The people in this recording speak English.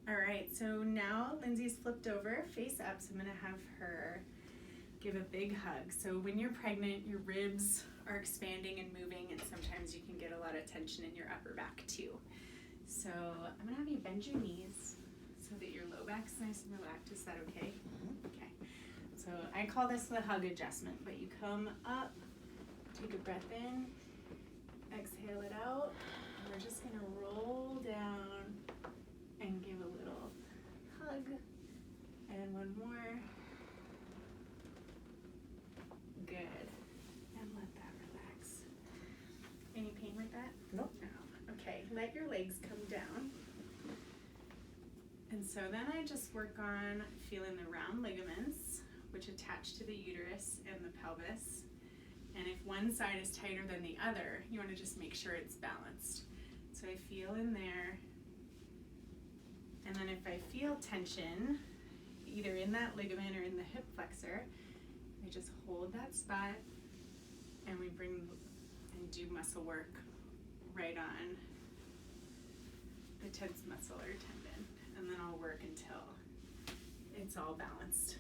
All right, so now Lindsay's flipped over, face up, so I'm gonna have her give a big hug. So when you're pregnant, your ribs are expanding and moving, and sometimes you can get a lot of tension in your upper back too. So I'm gonna have you bend your knees so that your low back's nice and relaxed. Is that okay? Okay. So I call this the hug adjustment, but you come up, take a breath in, exhale it out, and we're just gonna roll down and give a little hug. And one more. Good. And let that relax. Any pain with that? Nope. No. Okay, let your legs come down. And so then I just work on feeling the round ligaments, which attach to the uterus and the pelvis. And if one side is tighter than the other, you want to just make sure it's balanced. So I feel in there. And then if I feel tension, either in that ligament or in the hip flexor, I just hold that spot and we bring and do muscle work right on the tense muscle or tendon. And then I'll work until it's all balanced.